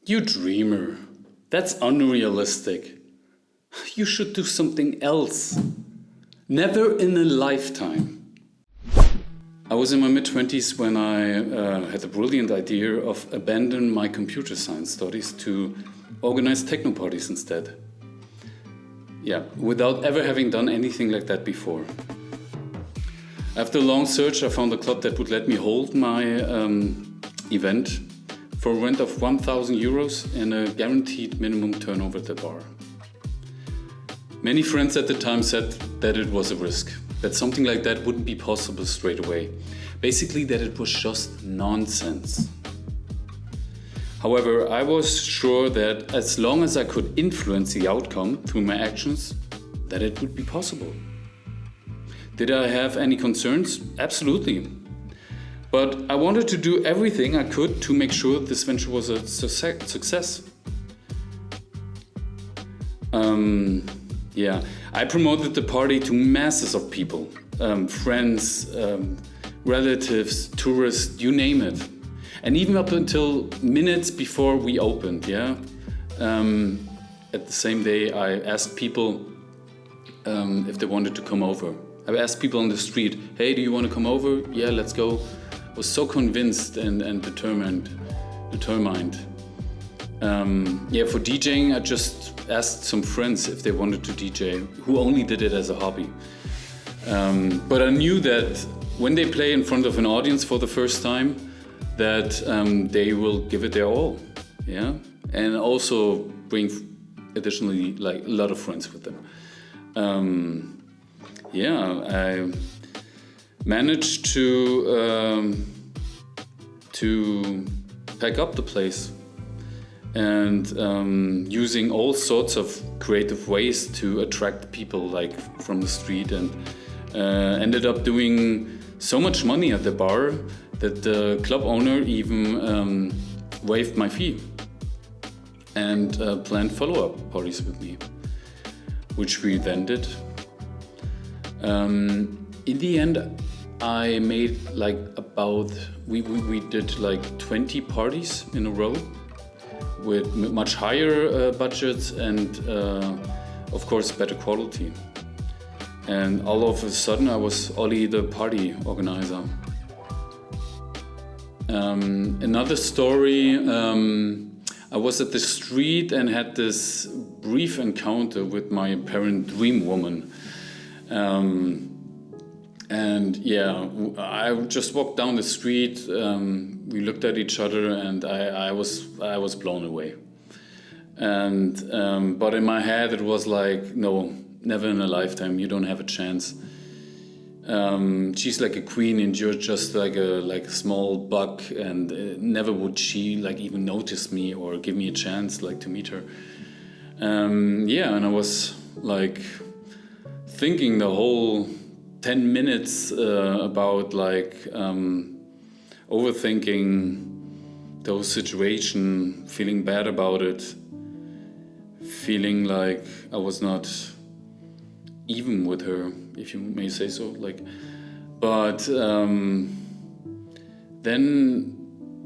You dreamer. That's unrealistic. You should do something else. Never in a lifetime. I was in my mid-20s when I had the brilliant idea of abandoning my computer science studies to organize techno parties instead. Yeah, without ever having done anything like that before. After a long search, I found a club that would let me hold my event for a rent of 1,000 euros and a guaranteed minimum turnover at the bar. Many friends at the time said that it was a risk, that something like that wouldn't be possible straight away. Basically, that it was just nonsense. However, I was sure that as long as I could influence the outcome through my actions, that it would be possible. Did I have any concerns? Absolutely. But I wanted to do everything I could to make sure this venture was a success. I promoted the party to masses of people, friends, relatives, tourists, you name it. And even up until minutes before we opened, at the same day, I asked people if they wanted to come over. I asked people on the street, hey, do you want to come over? Yeah, let's go. I was so convinced and determined. For DJing, I just asked some friends if they wanted to DJ, who only did it as a hobby. But I knew that when they play in front of an audience for the first time, that they will give it their all, and also bring additionally like a lot of friends with them. I managed to pack up the place and using all sorts of creative ways to attract people like from the street, and ended up doing so much money at the bar that the club owner even waived my fee and planned follow-up parties with me, which we then did. In the end, I made we did 20 parties in a row with much higher budgets and of course better quality. And all of a sudden I was Ollie the party organizer. Another story, I was at the street and had this brief encounter with my apparent dream woman. I just walked down the street, we looked at each other, and I was blown away. And but in my head it was like, no, never in a lifetime, you don't have a chance. She's like a queen and you're just like a small buck, and never would she even notice me or give me a chance to meet her. And I was thinking the whole 10 minutes about overthinking the whole situation, feeling bad about it, feeling like I was not even with her, if you may say so. But then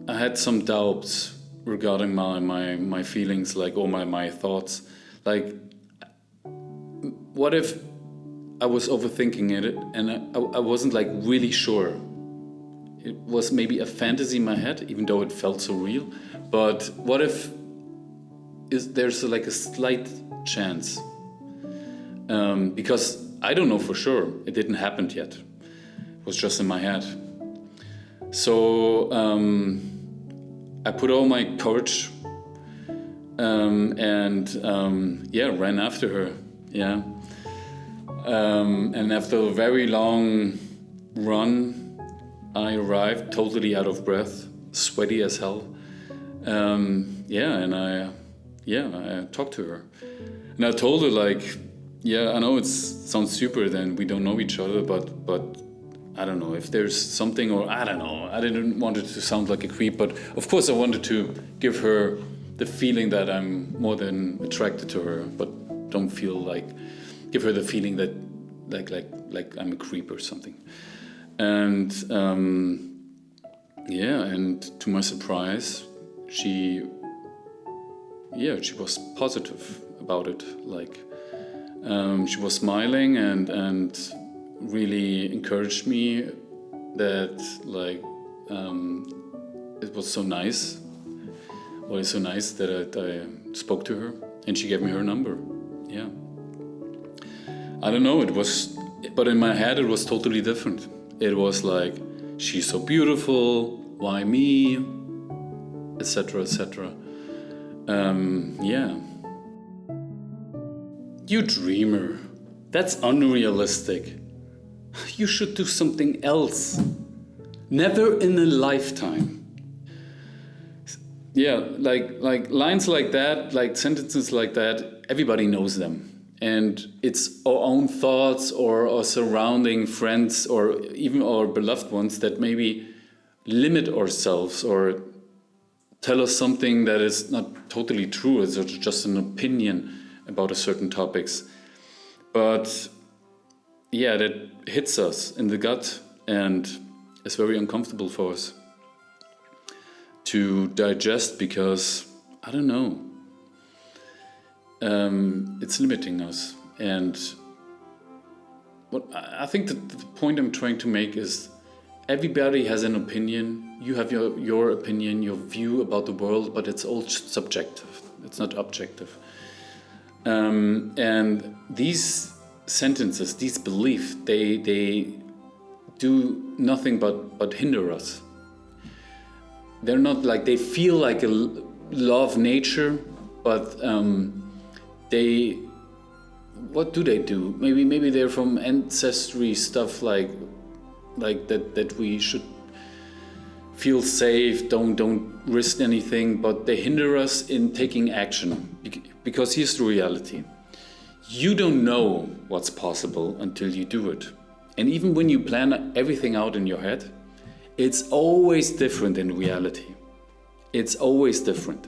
I had some doubts regarding my feelings, or my thoughts. What if I was overthinking it and I wasn't really sure? It was maybe a fantasy in my head, even though it felt so real. But what if there's a slight chance? Because I don't know for sure. It didn't happen yet. It was just in my head. So I put all my courage and ran after her. And after a very long run, I arrived totally out of breath, sweaty as hell. And I talked to her. And I told her I know it sounds stupid and we don't know each other, but I don't know if there's something, or I don't know. I didn't want it to sound like a creep, but of course I wanted to give her the feeling that I'm more than attracted to her, but don't give her the feeling that like I'm a creep or something. And and to my surprise, she yeah, she was positive about it. Like, she was smiling and really encouraged me that, like, it was so nice. Well, it's so nice that I spoke to her and she gave me her number. Yeah. I don't know, but in my head it was totally different. It was like, she's so beautiful, why me, etc., etc. Yeah. You dreamer, that's unrealistic. You should do something else. Never in a lifetime. Yeah, like lines like that, like sentences like that, everybody knows them. And it's our own thoughts or our surrounding friends or even our beloved ones that maybe limit ourselves or tell us something that is not totally true. It's just an opinion about a certain topics. But yeah, that hits us in the gut and it's very uncomfortable for us to digest because, I don't know, it's limiting us. And what I think that the point I'm trying to make is everybody has an opinion. You have your opinion, your view about the world, but it's all subjective. It's not objective. And these sentences, these beliefs, they do nothing but hinder us. They're not like, they feel like a law of nature, but what do they do? Maybe they're from ancestry stuff like that we should feel safe, don't risk anything, but they hinder us in taking action. Because here's the reality. You don't know what's possible until you do it. And even when you plan everything out in your head, it's always different in reality. It's always different.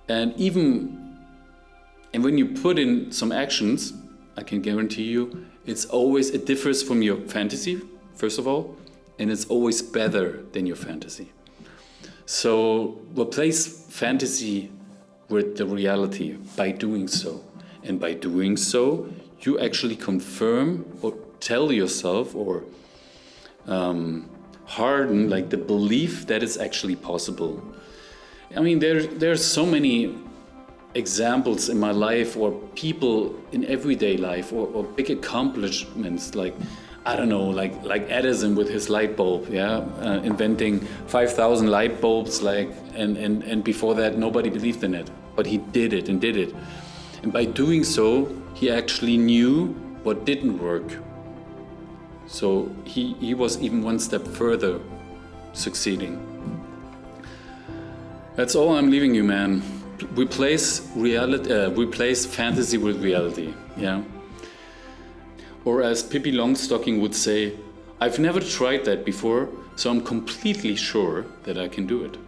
And when you put in some actions, I can guarantee you, it differs from your fantasy, first of all, and it's always better than your fantasy. So replace fantasy with the reality by doing so. And by doing so, you actually confirm or tell yourself or harden like the belief that it's actually possible. I mean, there's so many examples in my life or people in everyday life or big accomplishments like, I don't know, like Edison with his light bulb, inventing 5,000 light bulbs, and before that nobody believed in it, but he did it. And by doing so, he actually knew what didn't work. So he was even one step further succeeding. That's all I'm leaving you, man. Replace fantasy with reality, yeah? Or as Pippi Longstocking would say, I've never tried that before, so I'm completely sure that I can do it.